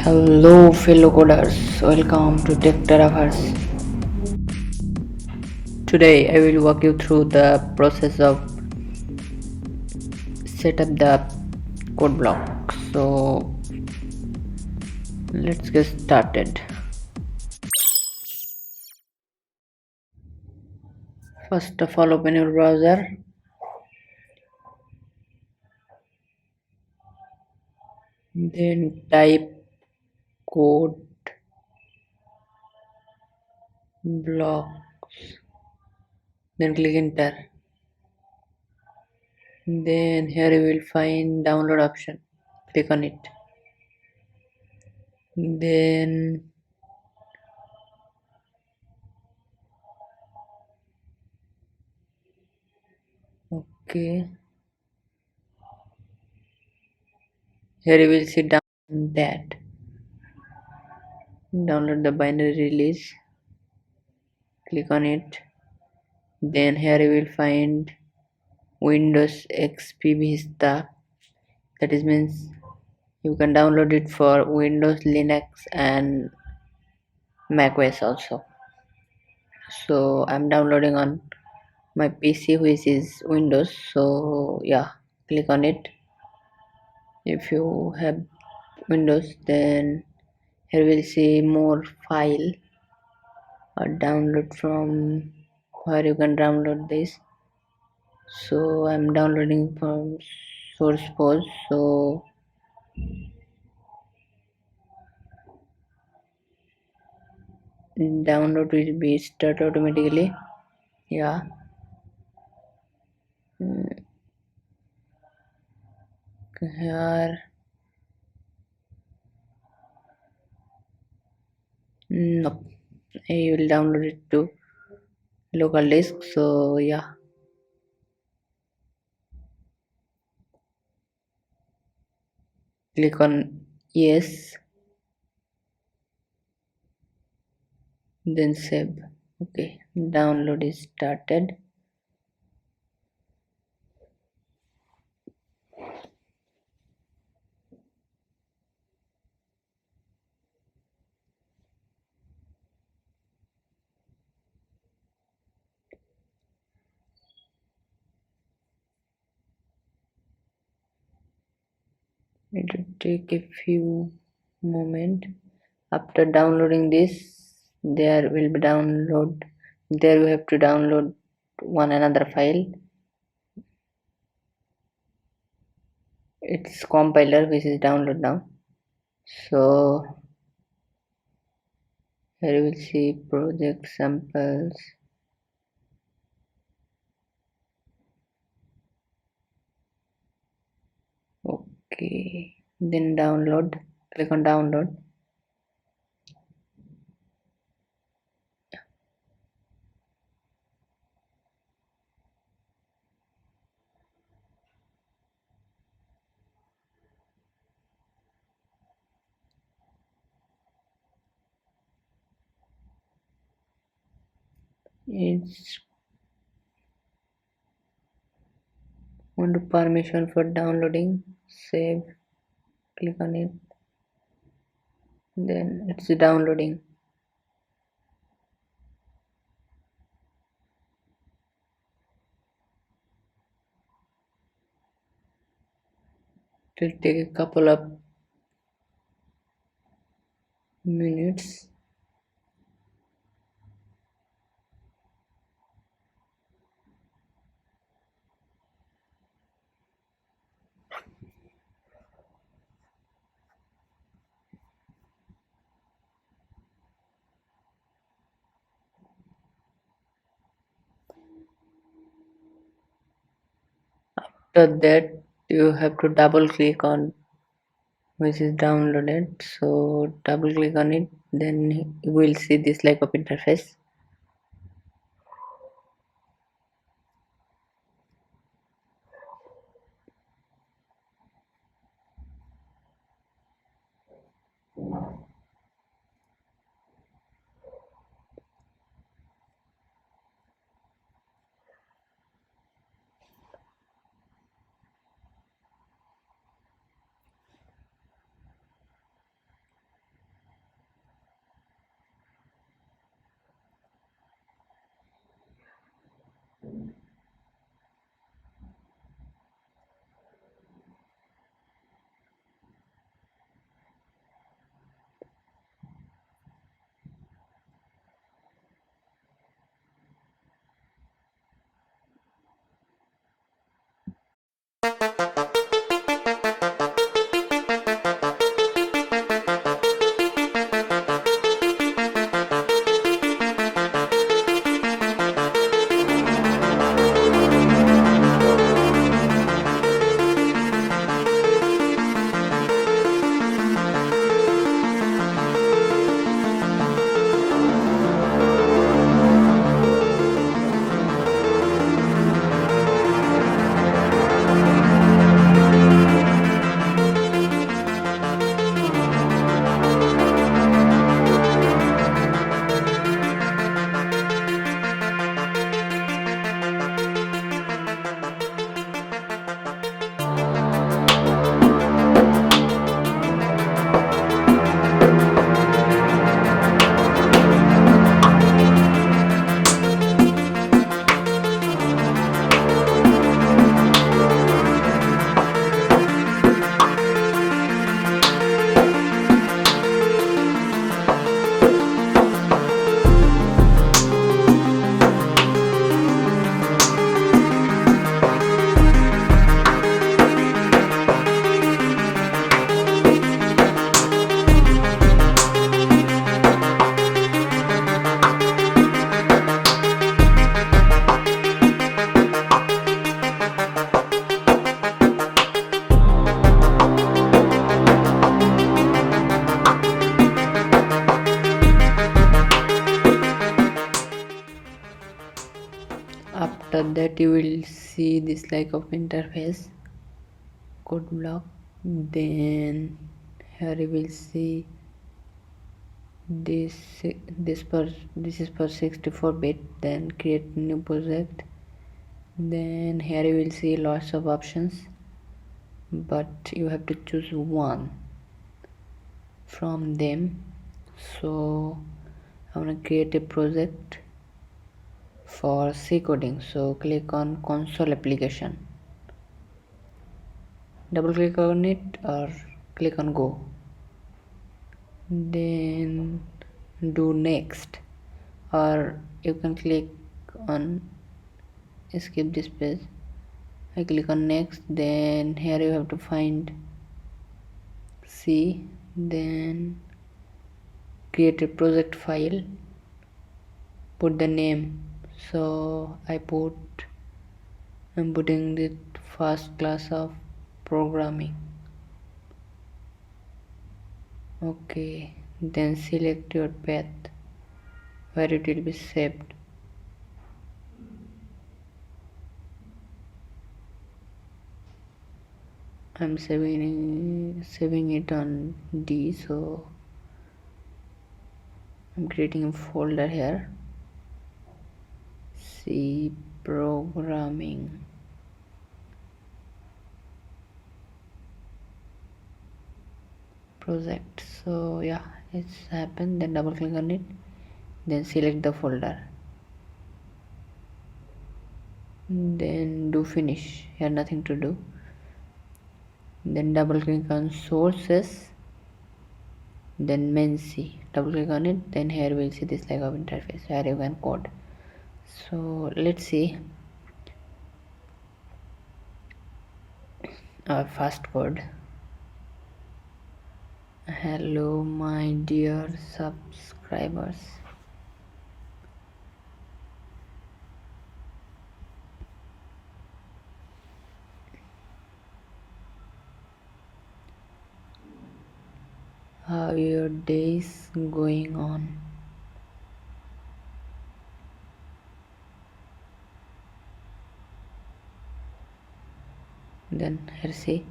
Hello fellow coders, welcome to Terra. Today I will walk you through the process of set up the code block. So let's get started. First of all, open your browser, then type code blocks, then click enter. Then here you will find download option, click on it. Then okay, here you will see down that download the binary release, click on it. Then here you will find Windows XP Vista, that is means you can download it for Windows, Linux and Mac OS also. So I'm downloading on my PC which is Windows, so yeah, click on it. If you have Windows, then here we'll see more file or download from where you can download this. So I'm downloading from source post, so download will be start automatically. Yeah. Here no, I will download it to local disk, so yeah, click on yes, then save. Okay, download is started. It will take a few moment. After downloading this, there will be download. There we have to download one another file. It's compiler which is download now. So here you will see project samples. Okay, then download. Click on download. It's want permission for downloading. Save. Click on it. Then it's downloading. It will take a couple of minutes. After that, you have to double click on which is downloaded. So double click on it, then you will see this like of interface. after that you will see this like of interface code block. Then here you will see this this is for 64-bit. Then create new project. Then here you will see lots of options, but you have to choose one from them. So I want to create a project for C coding, so click on console application, double click on it or click on go, then do next, or you can click on skip this page. I click on next. Then here you have to find C, then create a project file, put the name. So I'm putting the first class of programming. Okay, then select your path where it will be saved. I'm saving it on D, so I'm creating a folder here, C programming. Project. So yeah, it's happened. Then double click on it, then select the folder, then do finish. Here nothing to do. Then double click on sources, then main C, double click on it. Then here we'll see this like of interface where you can code. So let's see our first code. Hello my dear subscribers, how your days going on? Then here see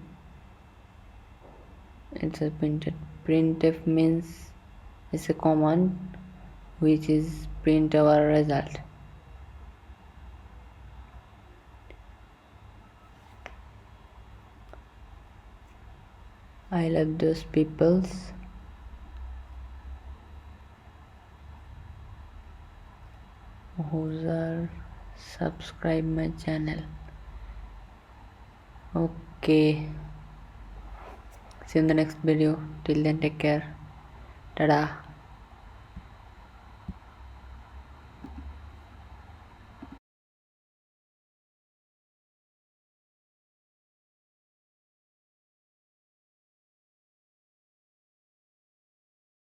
it's a printed. Printf means it's a command which is print our result. I love those peoples who are subscribe my channel. Okay, see you in the next video. Till then, take care. Tada.